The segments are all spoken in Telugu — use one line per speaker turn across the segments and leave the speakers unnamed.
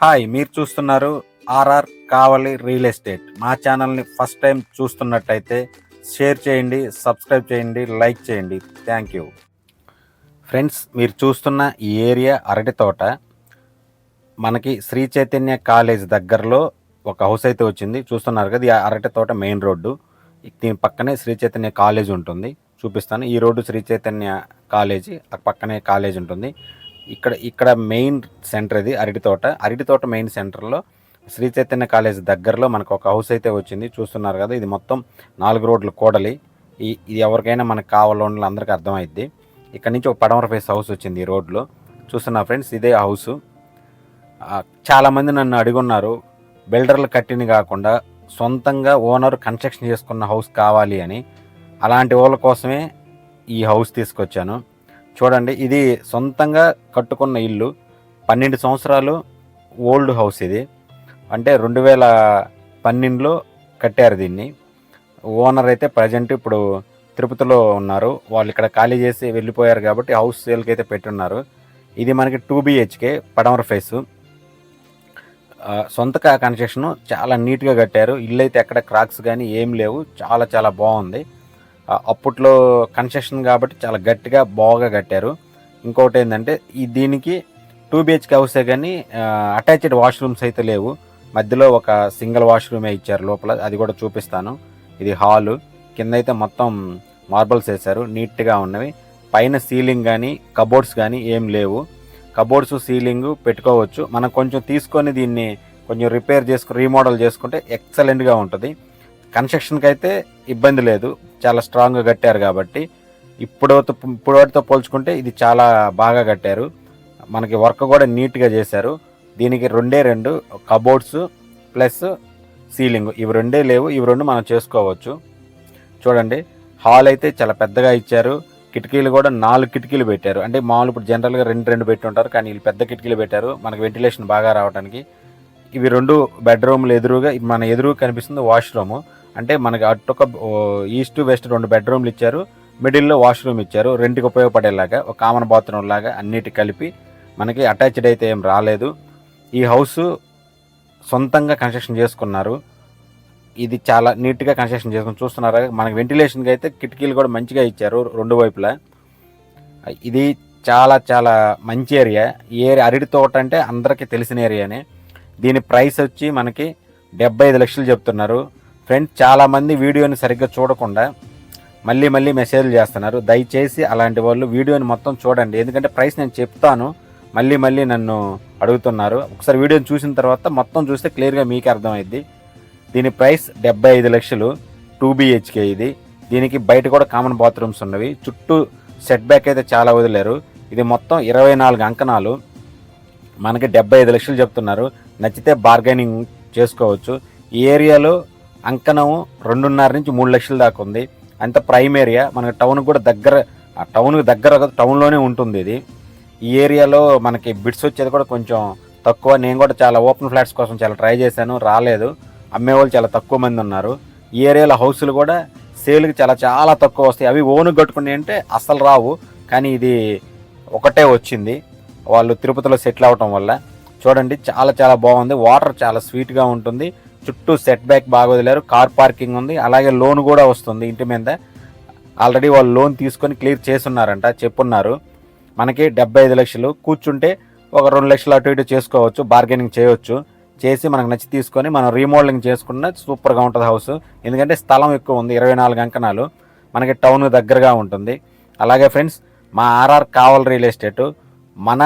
హాయ్, మీరు చూస్తున్నారు ఆర్ఆర్ కావలి రియల్ ఎస్టేట్. మా ఛానల్ని ఫస్ట్ టైం చూస్తున్నట్టయితే షేర్ చేయండి, సబ్స్క్రైబ్ చేయండి, లైక్ చేయండి. Thank you. ఫ్రెండ్స్, మీరు చూస్తున్న ఈ ఏరియా అరటి తోట. మనకి శ్రీ చైతన్య కాలేజ్ దగ్గరలో ఒక హౌస్ అయితే వచ్చింది. చూస్తున్నారు కదా, ఈ అరటి తోట మెయిన్ రోడ్డు. దీని పక్కనే శ్రీ చైతన్య కాలేజ్ ఉంటుంది. చూపిస్తాను. ఈ రోడ్డు శ్రీ చైతన్య కాలేజీ, పక్కనే కాలేజ్ ఉంటుంది. ఇక్కడ మెయిన్ సెంటర్ ఇది అరటి తోట మెయిన్ సెంటర్లో శ్రీ చైతన్య కాలేజ్ దగ్గరలో మనకు ఒక హౌస్ అయితే వచ్చింది. చూస్తున్నారు కదా, ఇది మొత్తం 4 రోడ్లు కూడలి. ఇది ఎవరికైనా మనకు కావాలని అందరికీ అర్థమైద్ది. ఇక్కడ నుంచి ఒక పడమర ఫేస్ హౌస్ వచ్చింది ఈ రోడ్లో. చూస్తున్నారు ఫ్రెండ్స్, ఇదే హౌస్. చాలామంది నన్ను అడుగున్నారు, బిల్డర్లు కట్టిన కాకుండా సొంతంగా ఓనర్ కన్స్ట్రక్షన్ చేసుకున్న హౌస్ కావాలి అని. అలాంటి వాళ్ళ కోసమే ఈ హౌస్ తీసుకొచ్చాను. చూడండి, ఇది సొంతంగా కట్టుకున్న ఇల్లు. 12 సంవత్సరాలు ఓల్డ్ హౌస్ ఇది. అంటే 2012లో కట్టారు దీన్ని. ఓనర్ అయితే ప్రజెంట్ ఇప్పుడు తిరుపతిలో ఉన్నారు. వాళ్ళు ఇక్కడ ఖాళీ చేసి వెళ్ళిపోయారు కాబట్టి హౌస్ సేల్కి అయితే పెట్టున్నారు. ఇది మనకి 2 BHK పడమర ఫేసు. సొంతగా కన్స్ట్రక్షన్ చాలా నీట్గా కట్టారు. ఇల్లు అయితే ఎక్కడ క్రాక్స్ కానీ ఏం లేవు. చాలా చాలా బాగుంది. అప్పట్లో కన్స్ట్రక్షన్ కాబట్టి చాలా గట్టిగా బాగా కట్టారు. ఇంకోటి ఏంటంటే, దీనికి 2 BHK హౌసే కానీ అటాచ్డ్ వాష్రూమ్స్ అయితే లేవు. మధ్యలో ఒక సింగిల్ వాష్రూమే ఇచ్చారు లోపల. అది కూడా చూపిస్తాను. ఇది హాలు. కింద అయితే మొత్తం మార్బల్స్ వేశారు, నీట్గా ఉన్నవి. పైన సీలింగ్ కానీ కబోర్డ్స్ కానీ ఏం లేవు. కబోర్డ్స్ సీలింగ్ పెట్టుకోవచ్చు. మనం కొంచెం తీసుకొని దీన్ని కొంచెం రిపేర్ చేసుకుని రీమోడల్ చేసుకుంటే ఎక్సలెంట్గా ఉంటుంది. కన్స్ట్రక్షన్కి అయితే ఇబ్బంది లేదు, చాలా స్ట్రాంగ్గా కట్టారు కాబట్టి. ఇప్పటితో పోల్చుకుంటే ఇది చాలా బాగా కట్టారు. మనకి వర్క్ కూడా నీట్గా చేశారు. దీనికి 2 కబోర్డ్స్ ప్లస్ సీలింగ్, ఇవి 2 లేవు. ఇవి 2 మనం చేసుకోవచ్చు. చూడండి, హాల్ అయితే చాలా పెద్దగా ఇచ్చారు. కిటికీలు కూడా 4 కిటికీలు పెట్టారు. అంటే మామూలు ఇప్పుడు జనరల్గా 2 పెట్టి ఉంటారు, కానీ వీళ్ళు పెద్ద కిటికీలు పెట్టారు మనకి వెంటిలేషన్ బాగా రావడానికి. ఇవి 2 బెడ్రూమ్లు ఎదురుగా, మన ఎదురుగా కనిపిస్తుంది వాష్రూము. అంటే మనకి అటొక ఈస్ట్ వెస్ట్ 2 బెడ్రూమ్లు ఇచ్చారు. మిడిల్లో వాష్రూమ్ ఇచ్చారు, రెంట్కి ఉపయోగపడేలాగా. ఒక కామన్ బాత్రూమ్ లాగా అన్నిటి కలిపి. మనకి అటాచ్డ్ అయితే ఏం రాలేదు. ఈ హౌస్ సొంతంగా కన్స్ట్రక్షన్ చేసుకున్నారు. ఇది చాలా నీట్గా కన్స్ట్రక్షన్ చేసుకుని. చూస్తున్నారా, మనకి వెంటిలేషన్కి అయితే కిటికీలు కూడా మంచిగా ఇచ్చారు 2 వైపులా. ఇది చాలా చాలా మంచి ఏరియా. ఈ ఏరియా అరటి తోట అంటే అందరికీ తెలిసిన ఏరియానే. దీని ప్రైస్ వచ్చి మనకి 75 లక్షలు చెప్తున్నారు. ఫ్రెండ్స్, చాలామంది వీడియోని సరిగ్గా చూడకుండా మళ్ళీ మెసేజ్లు చేస్తున్నారు. దయచేసి అలాంటి వాళ్ళు వీడియోని మొత్తం చూడండి. ఎందుకంటే ప్రైస్ నేను చెప్తాను, మళ్ళీ నన్ను అడుగుతున్నారు. ఒకసారి వీడియోని చూసిన తర్వాత మొత్తం చూస్తే క్లియర్గా మీకే అర్థమైద్ది. దీని ప్రైస్ 75 లక్షలు. 2 BHK ఇది. దీనికి బయట కూడా కామన్ బాత్రూమ్స్ ఉన్నవి. చుట్టూ సెట్ బ్యాక్ అయితే చాలా వదిలేరు. ఇది మొత్తం 24 అంకణాలు. మనకి 75 లక్షలు చెప్తున్నారు. నచ్చితే బార్గెనింగ్ చేసుకోవచ్చు. ఈ ఏరియాలో అంకణం 2.5 నుంచి 3 లక్షల దాకా ఉంది. అంత ప్రైమ్ ఏరియా. మనకి టౌన్కి కూడా దగ్గర, టౌన్లోనే ఉంటుంది ఇది. ఈ ఏరియాలో మనకి బిడ్స్ వచ్చేది కూడా కొంచెం తక్కువ. నేను కూడా చాలా ఓపెన్ ఫ్లాట్స్ కోసం చాలా ట్రై చేశాను, రాలేదు. అమ్మేవాళ్ళు చాలా తక్కువ మంది ఉన్నారు. ఈ ఏరియాలో హౌసులు కూడా సేల్కి చాలా చాలా తక్కువ వస్తాయి. అవి ఓన్ కట్టుకుని అంటే అస్సలు రావు. కానీ ఇది ఒకటే వచ్చింది, వాళ్ళు తిరుపతిలో సెటిల్ అవటం వల్ల. చూడండి, చాలా చాలా బాగుంది. వాటర్ చాలా స్వీట్గా ఉంటుంది. చుట్టూ సెట్ బ్యాక్ బాగా వదిలేరు. కార్ పార్కింగ్ ఉంది. అలాగే లోన్ కూడా వస్తుంది ఇంటి మీద. ఆల్రెడీ వాళ్ళు లోన్ తీసుకొని క్లియర్ చేసున్నారంట, చెప్పున్నారు. మనకి 75 లక్షలు. కూర్చుంటే ఒక 2 లక్షలు అటు ఇటు చేసుకోవచ్చు, బార్గెనింగ్ చేయవచ్చు. చేసి మనకు నచ్చి తీసుకొని మనం రీమోడలింగ్ చేసుకున్న సూపర్గా ఉంటుంది హౌస్. ఎందుకంటే స్థలం ఎక్కువ ఉంది, 24 అంకణాలు. మనకి టౌన్ దగ్గరగా ఉంటుంది. అలాగే ఫ్రెండ్స్, మా ఆర్ఆర్ కావలి రియల్ ఎస్టేటు మన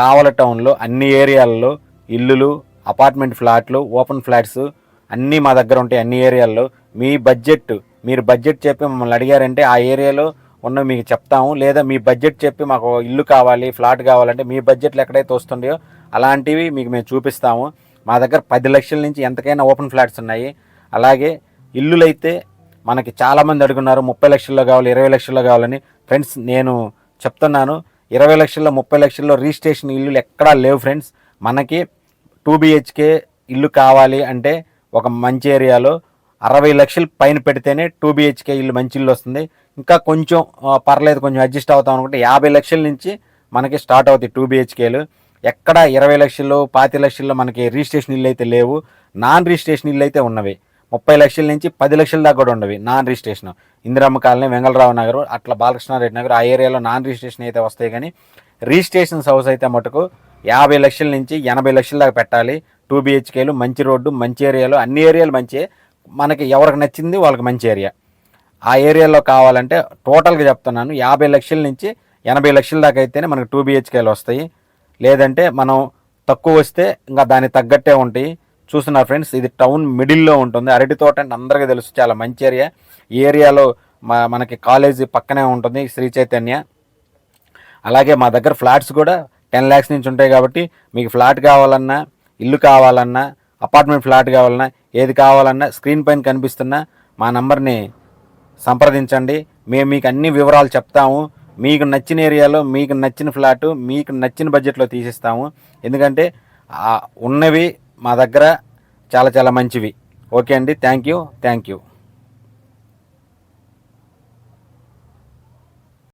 కావలి టౌన్లో అన్ని ఏరియాలలో ఇల్లులు, అపార్ట్మెంట్ ఫ్లాట్లు, ఓపెన్ ఫ్లాట్స్ అన్నీ మా దగ్గర ఉంటాయి. అన్ని ఏరియాల్లో మీరు బడ్జెట్ చెప్పి మమ్మల్ని అడిగారంటే ఆ ఏరియాలో ఉన్న మీకు చెప్తాము. లేదా మీ బడ్జెట్ చెప్పి మాకు ఇల్లు కావాలి, ఫ్లాట్ కావాలంటే మీ బడ్జెట్లు ఎక్కడైతే వస్తుండయో అలాంటివి మీకు మేము చూపిస్తాము. మా దగ్గర 10 లక్షల నుంచి ఎంతకైనా ఓపెన్ ఫ్లాట్స్ ఉన్నాయి. అలాగే ఇల్లులు అయితే మనకి చాలామంది అడుగున్నారు, 30 లక్షల్లో కావాలి, 20 లక్షల్లో కావాలని. ఫ్రెండ్స్, నేను చెప్తున్నాను, 20 లక్షల్లో 30 లక్షల్లో రిజిస్ట్రేషన్ ఇల్లులు ఎక్కడా లేవు ఫ్రెండ్స్. మనకి 2 BHK ఇల్లు కావాలి అంటే ఒక మంచి ఏరియాలో 60 లక్షలు పైన పెడితేనే 2 BHK ఇల్లు మంచి ఇల్లు వస్తుంది. ఇంకా కొంచెం పర్లేదు, కొంచెం అడ్జస్ట్ అవుతాం అనుకుంటే 50 లక్షల నుంచి మనకి స్టార్ట్ అవుతాయి 2 BHKలు. ఎక్కడ 20 లక్షలు 25 లక్షల్లో మనకి రిజిస్ట్రేషన్ ఇల్లు అయితే లేవు. నాన్ రిజిస్ట్రేషన్ ఇల్లు అయితే ఉన్నవి. 30 లక్షల నుంచి 10 లక్షల దాకా కూడా ఉండవి non registration. Indiramma colony, Vengalrao Nagar, అట్లా బాలకృష్ణారెడ్డి నగర్ ఆ ఏరియాలో నాన్ రిజిస్ట్రేషన్ అయితే వస్తాయి. కానీ రిజిస్ట్రేషన్స్ హౌస్ అయితే మటుకు 50 లక్షల నుంచి 80 లక్షల దాకా పెట్టాలి. 2 BHKలు, మంచి రోడ్డు, మంచి ఏరియాలో, అన్ని ఏరియాలు మంచి. మనకి ఎవరికి నచ్చింది వాళ్ళకి మంచి ఏరియా. ఆ ఏరియాలో కావాలంటే టోటల్గా చెప్తున్నాను 50 లక్షల నుంచి 80 లక్షల దాకా అయితేనే మనకి 2 BHKలు వస్తాయి. లేదంటే మనం తక్కువ వస్తే ఇంకా దానికి తగ్గట్టే ఉంటాయి. చూస్తున్నారు ఫ్రెండ్స్, ఇది టౌన్ మిడిల్లో ఉంటుంది. అరటి తోట అంటే అందరికీ తెలుసు, చాలా మంచి ఏరియా. ఈ ఏరియాలో మనకి కాలేజీ పక్కనే ఉంటుంది, శ్రీ చైతన్య. అలాగే మా దగ్గర ఫ్లాట్స్ కూడా 10 lakhs నుంచి ఉంటాయి. కాబట్టి మీకు ఫ్లాట్ కావాలన్నా, ఇల్లు కావాలన్నా, అపార్ట్మెంట్ ఫ్లాట్ కావాలన్నా, ఏది కావాలన్నా స్క్రీన్ పైన కనిపిస్తున్న మా నంబర్ని సంప్రదించండి. మేము మీకు అన్ని వివరాలు చెప్తాము. మీకు నచ్చిన ఏరియాలో, మీకు నచ్చిన ఫ్లాటు, మీకు నచ్చిన బడ్జెట్లో తీసిస్తాము. ఎందుకంటే ఉన్నవి మా దగ్గర చాలా చాలా మంచివి. ఓకే అండి, థ్యాంక్ యూ.